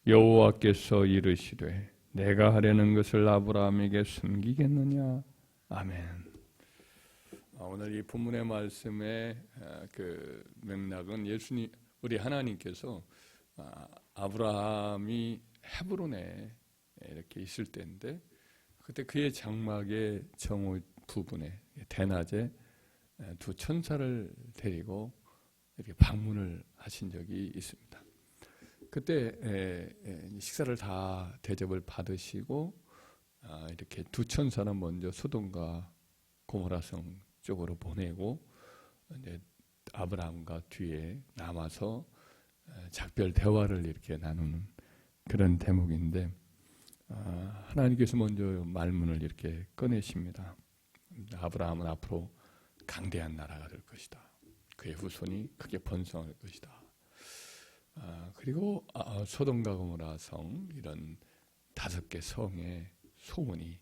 여호와께서 이르시되 내가 하려는 것을 아브라함에게 숨기겠느냐. 아멘. 오늘 이 본문의 말씀의 그 맥락은 예수님, 우리 하나님께서 아브라함이 헤브론에 이렇게 있을 때인데, 그때 그의 장막의 정오 부분에 대낮에 두 천사를 데리고 이렇게 방문을 하신 적이 있습니다. 그때 식사를 다 대접을 받으시고 이렇게 두 천사는 먼저 소돔과 고모라성 쪽으로 보내고 이제 아브라함과 뒤에 남아서 작별 대화를 이렇게 나누는 그런 대목인데, 하나님께서 먼저 말문을 이렇게 꺼내십니다. 아브라함은 앞으로 강대한 나라가 될 것이다. 그의 후손이 크게 번성할 것이다. 그리고 소돔과 고모라 성, 이런 5개 성의 소문이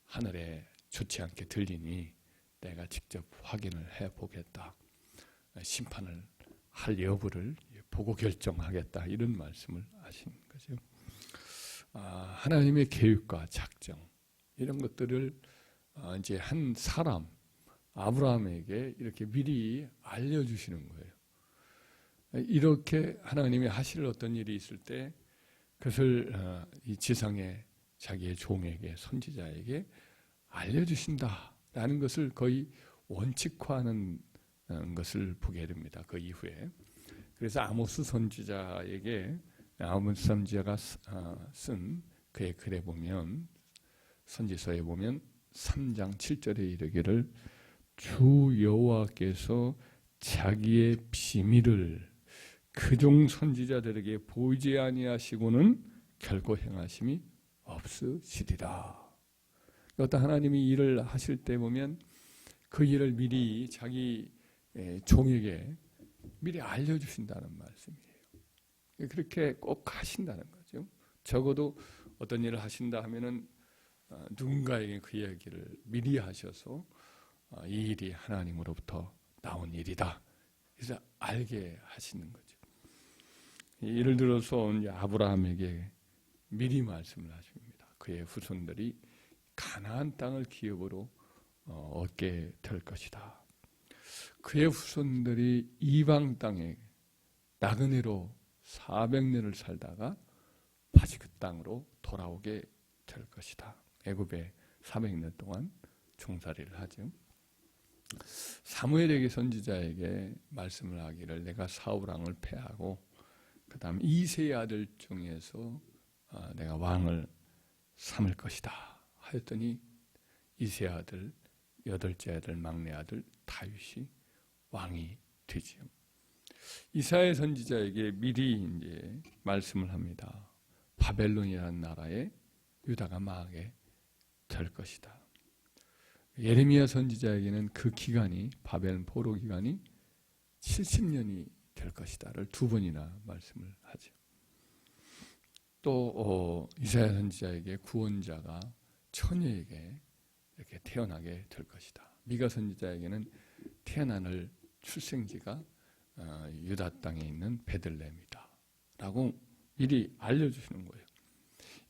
하늘에 좋지 않게 들리니 내가 직접 확인을 해보겠다. 심판을 할 여부를 보고 결정하겠다. 이런 말씀을 하신 거죠. 하나님의 계획과 작정, 이런 것들을 이제 한 사람 아브라함에게 이렇게 미리 알려주시는 거예요. 이렇게 하나님이 하실 어떤 일이 있을 때 그것을 이 지상의 자기의 종에게, 선지자에게 알려주신다라는 것을 거의 원칙화하는 것을 보게 됩니다. 그 이후에. 그래서 아모스 선지자에게, 아모스 선지자가 쓴 그의 글에 보면, 선지서에 보면 3장 7절에 이르기를 주 여호와께서 자기의 비밀을 그종 선지자들에게 보이지 아니하시고는 결코 행하심이 없으시리라. 어떤 하나님이 일을 하실 때 보면 그 일을 미리 자기 종에게 미리 알려주신다는 말씀이에요. 그렇게 꼭 하신다는 거죠. 적어도 어떤 일을 하신다 하면은 누군가에게 그 이야기를 미리 하셔서 이 일이 하나님으로부터 나온 일이다. 그래서 알게 하시는 거죠. 예를 들어서 이제 아브라함에게 미리 말씀을 하십니다. 그의 후손들이 가나안 땅을 기업으로 얻게 될 것이다. 그의 후손들이 이방 땅에 나그네로 400년을 살다가 다시 그 땅으로 돌아오게 될 것이다. 애굽에 400년 동안 종살이를 하죠. 사무엘에게 선지자에게 말씀을 하기를 내가 사울 왕을 패하고 그 다음 이새의 아들 중에서 내가 왕을 삼을 것이다 하였더니 이새의 아들, 8째 아들, 막내 아들 다윗이 왕이 되지요. 이사야 선지자에게 미리 이제 말씀을 합니다. 바벨론이라는 나라에 유다가 망하게 될 것이다. 예레미야 선지자에게는 그 기간이, 바벨 포로 기간이 70년이 될 것이다를 2번이나 말씀을 하죠. 또 이사야 선지자에게 구원자가 처녀에게 이렇게 태어나게 될 것이다. 미가 선지자에게는 태어날 출생지가 유다 땅에 있는 베들레헴이다 라고 미리 알려주시는 거예요.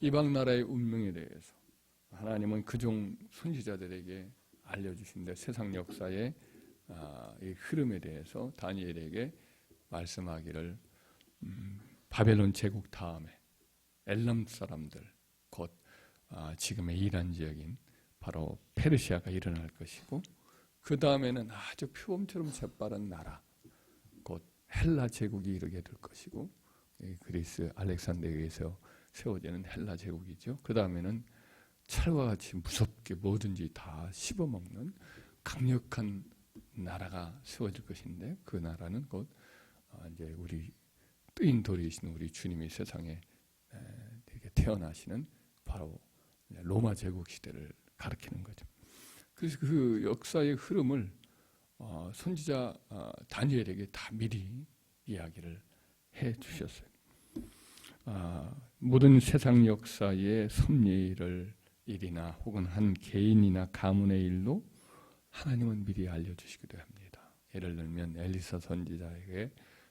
이방 나라의 운명에 대해서 하나님은 그종 선지자들에게 알려주신데, 세상 역사의 이 흐름에 대해서 다니엘에게 말씀하기를 바벨론 제국 다음에 엘람 사람들, 곧 지금의 이란 지역인 바로 페르시아가 일어날 것이고, 그 다음에는 아주 표범처럼 재빠른 나라, 곧 헬라 제국이 이르게 될 것이고, 그리스 알렉산드리아에서 세워지는 헬라 제국이죠. 그 다음에는 철과 같이 무섭게 뭐든지 다 씹어먹는 강력한 나라가 세워질 것인데, 그 나라는 곧 이제 우리 뜨인 돌이신 우리 주님이 세상에 태어나시는 바로 로마 제국 시대를 가리키는 거죠. 그래서 그 역사의 흐름을 선지자 다니엘에게 다 미리 이야기를 해 주셨어요. 모든 세상 역사의 섭리를 일이나 혹은 한 개인이나 가문의 일로 하나님은 미리 알려주시기도 합니다. 예를 들면 엘리사 선지자에게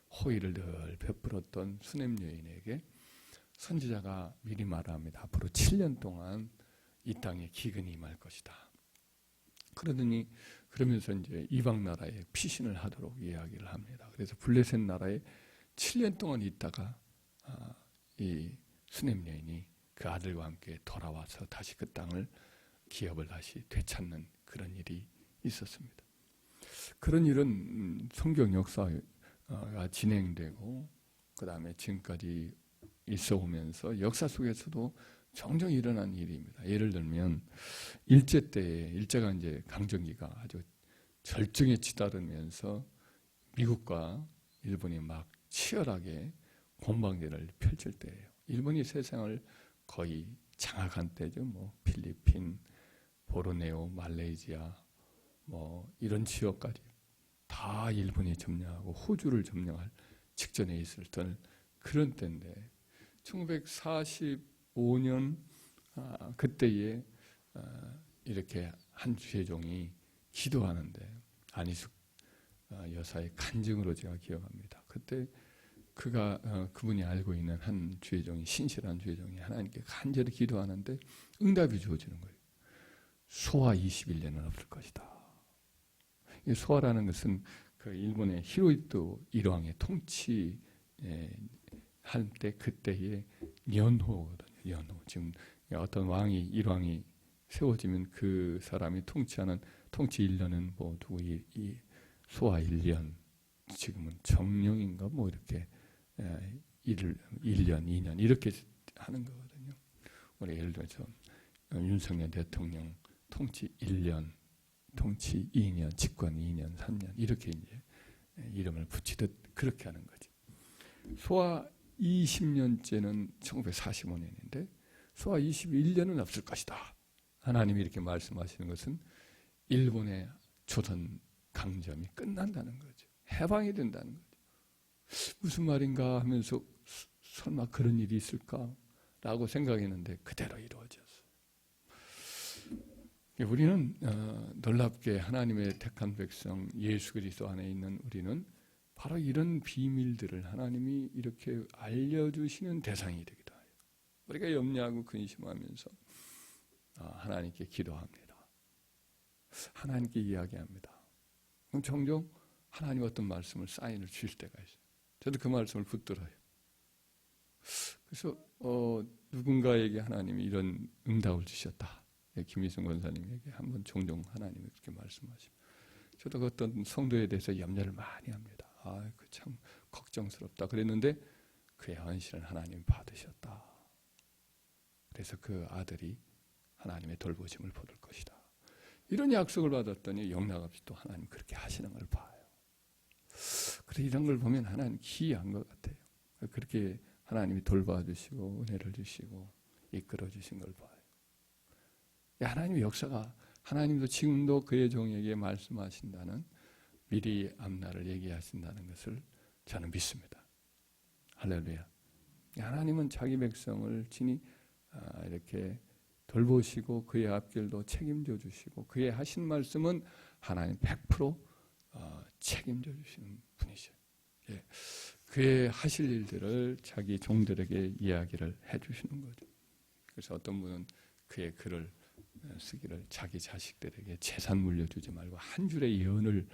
호의를 늘 베풀었던 수넴 여인에게 선지자가 미리 말합니다. 앞으로 7년 동안 이 땅에 기근이 임할 것이다. 그러면서 이제 이방 나라에 피신을 하도록 이야기를 합니다. 그래서 블레셋 나라에 7년 동안 있다가 이 수넴 여인이 그 아들과 함께 돌아와서 다시 그 땅을 기업을 다시 되찾는 그런 일이 있었습니다. 그런 일은 성경 역사가 진행되고 그 다음에 지금까지 있어 오면서 역사 속에서도 종종 일어난 일입니다. 예를 들면 일제가 이제 강점기가 아주 절정에 치달으면서 미국과 일본이 막 치열하게 공방대를 펼칠 때예요. 일본이 세상을 거의 장악한 때죠. 뭐 필리핀, 보르네오, 말레이시아 뭐 이런 지역까지 다 일본이 점령하고 호주를 점령할 직전에 있을 그런 때인데 1945년 그때에 이렇게 한 주회종이 기도하는데 안희숙 여사의 간증으로 제가 기억합니다. 그때 그분이 알고 있는 한 주회종이 신실한 주회종이 하나님께 간절히 기도하는데 응답이 주어지는 거예요. 소화 21년은 없을 것이다. 이 소화라는 것은 그 일본의 히로히토 일왕의 통치 할 때 그때의 연호거든요. 연호. 지금 어떤 일왕이 세워지면 그 사람이 통치하는 통치 1년은 뭐 누구 이 소화 1년, 지금은 정령인가 뭐 이렇게 1년, 2년 이렇게 하는 거거든요. 우리 예를 들어서 윤석열 대통령 통치 1년, 통치 2년, 집권 2년, 3년 이렇게 이제 이름을 붙이듯 그렇게 하는 거지. 소화 20년째는 1945년인데 소화 21년은 없을 것이다. 하나님이 이렇게 말씀하시는 것은 일본의 조선 강점이 끝난다는 거죠. 해방이 된다는 거죠. 무슨 말인가 하면서 설마 그런 일이 있을까라고 생각했는데 그대로 이루어졌어요. 우리는 놀랍게 하나님의 택한 백성 예수 그리스도 안에 있는 우리는 바로 이런 비밀들을 하나님이 이렇게 알려주시는 대상이 되기도 해요. 우리가 염려하고 근심하면서 하나님께 기도합니다. 하나님께 이야기합니다. 그럼 종종 하나님 어떤 말씀을 사인을 주실 때가 있어요. 저도 그 말씀을 붙들어요. 그래서 누군가에게 하나님이 이런 응답을 주셨다. 김희성 권사님에게 한번 종종 하나님이 그렇게 말씀하시고 저도 그 어떤 성도에 대해서 염려를 많이 합니다. 그 참 걱정스럽다 그랬는데 그의 헌신을 하나님이 받으셨다. 그래서 그 아들이 하나님의 돌보심을 받을 것이다. 이런 약속을 받았더니 영락없이 또 하나님 그렇게 하시는 걸 봐요. 그래서 이런 걸 보면 하나님 기이한 것 같아요. 그렇게 하나님이 돌봐주시고 은혜를 주시고 이끌어 주신 걸 봐요. 하나님의 역사가 하나님도 지금도 그의 종에게 말씀하신다는 미리 앞날을 얘기하신다는 것을 저는 믿습니다. 할렐루야. 하나님은 자기 백성을 친히 이렇게 돌보시고 그의 앞길도 책임져 주시고 그의 하신 말씀은 하나님 100% 책임져 주시는 분이죠. 예. 그의 하실 일들을 자기 종들에게 이야기를 해 주시는 거죠. 그래서 어떤 분은 그의 글을 쓰기를 자기 자식들에게 재산 물려주지 말고 한 줄의 예언을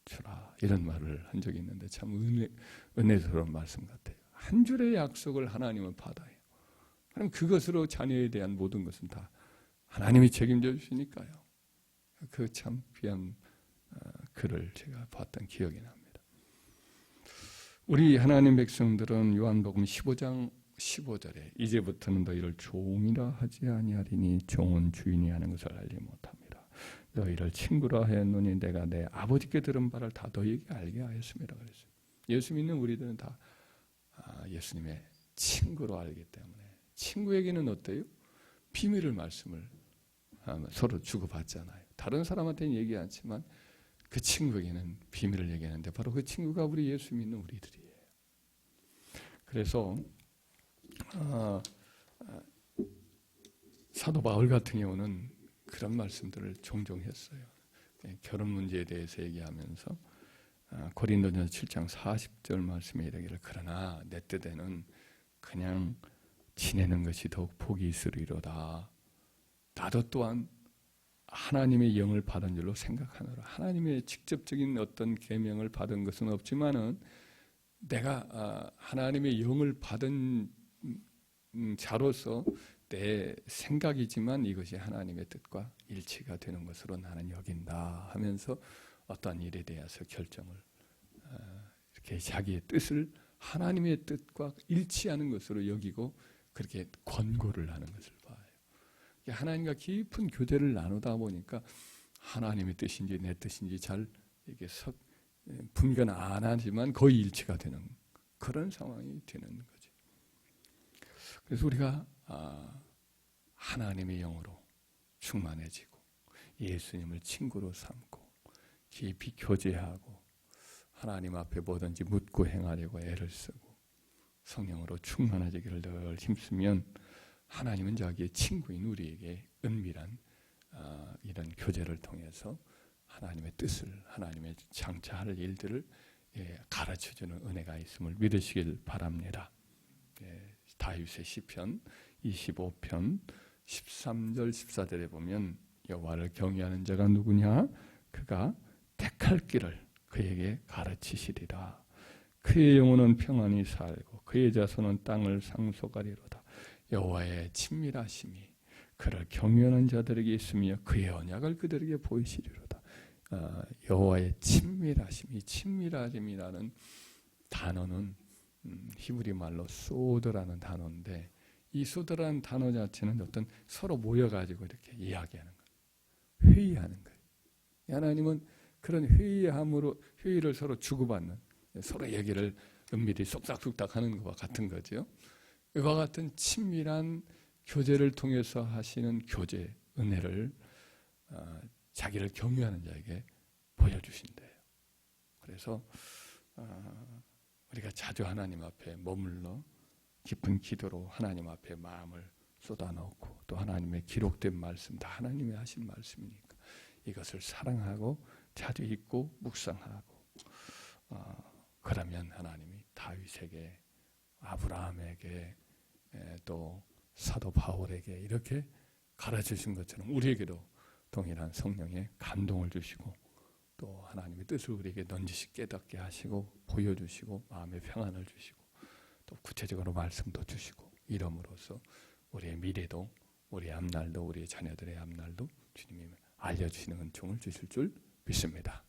주라 이런 말을 한 적이 있는데 참 은혜스러운 말씀 같아요. 한 줄의 약속을 하나님은 받아요. 그럼 그것으로 자녀에 대한 모든 것은 다 하나님이 책임져 주시니까요. 그 참 귀한 글을 제가 봤던 기억이 납니다. 우리 하나님 백성들은 요한복음 15장 15절에 이제부터는 너희를 종이라 하지 아니하리니 종은 주인이 하는 것을 알지 못합니다. 너희를 친구라 하였노니 내가 내 아버지께 들은 바를 다 너희에게 알게 하였습니다. 그랬어요. 예수 믿는 우리들은 다 예수님의 친구로 알기 때문에 친구에게는 어때요? 비밀을 말씀을 서로 주고받잖아요. 다른 사람한테는 얘기 않지만 그 친구에게는 비밀을 얘기하는데 바로 그 친구가 우리 예수 믿는 우리들이에요. 그래서 사도 바울 같은 경우는 그런 말씀들을 종종 했어요. 결혼 문제에 대해서 얘기하면서 고린도전서 7장 40절 말씀에 이르기를 그러나 내 뜻에는 그냥 지내는 것이 더욱 복이 있으리로다. 나도 또한 하나님의 영을 받은 줄로 생각하노라. 하나님의 직접적인 어떤 계명을 받은 것은 없지만은 내가 하나님의 영을 받은 자로서 내 생각이지만 이것이 하나님의 뜻과 일치가 되는 것으로 나는 여긴다 하면서 어떠한 일에 대해서 결정을 이렇게 자기의 뜻을 하나님의 뜻과 일치하는 것으로 여기고 그렇게 권고를 하는 것을 봐요. 하나님과 깊은 교제를 나누다 보니까 하나님의 뜻인지 내 뜻인지 잘 이게 분간 안 하지만 거의 일치가 되는 그런 상황이 되는 거죠. 그래서 우리가 하나님의 영으로 충만해지고 예수님을 친구로 삼고 깊이 교제하고 하나님 앞에 뭐든지 묻고 행하려고 애를 쓰고 성령으로 충만해지기를 늘 힘쓰면 하나님은 자기의 친구인 우리에게 은밀한 이런 교제를 통해서 하나님의 뜻을 하나님의 장차할 일들을 가르쳐주는 은혜가 있음을 믿으시길 바랍니다. 다윗의 시편 25편 13절 14절에 보면 여호와를 경외하는 자가 누구냐? 그가 택할 길을 그에게 가르치시리라. 그의 영혼은 평안히 살고 그의 자손은 땅을 상속하리로다. 여호와의 친밀하심이 그를 경외하는 자들에게 있으며 그의 언약을 그들에게 보이시리로다. 여호와의 친밀하심, 이 친밀하심이라는 단어는 히브리 말로 소드라는 단어인데 이 소드라는 단어 자체는 어떤 서로 모여가지고 이렇게 이야기하는 거예요. 회의하는 거예요. 하나님은 그런 회의를 서로 주고받는 서로 얘기를 은밀히 쏙싹쏙싹 하는 것과 같은 거죠. 이와 같은 친밀한 교제를 통해서 하시는 교제, 은혜를 자기를 경외하는 자에게 보여주신대요. 그래서 우리가 자주 하나님 앞에 머물러 깊은 기도로 하나님 앞에 마음을 쏟아놓고 또 하나님의 기록된 말씀, 다 하나님이 하신 말씀이니까 이것을 사랑하고 자주 읽고 묵상하고 그러면 하나님이 다윗에게 아브라함에게 또 사도 바울에게 이렇게 가르쳐주신 것처럼 우리에게도 동일한 성령의 감동을 주시고 또 하나님의 뜻을 우리에게 넌지시 깨닫게 하시고 보여주시고 마음의 평안을 주시고 또 구체적으로 말씀도 주시고 이름으로써 우리의 미래도 우리의 앞날도 우리의 자녀들의 앞날도 주님이 알려주시는 은총을 주실 줄 믿습니다.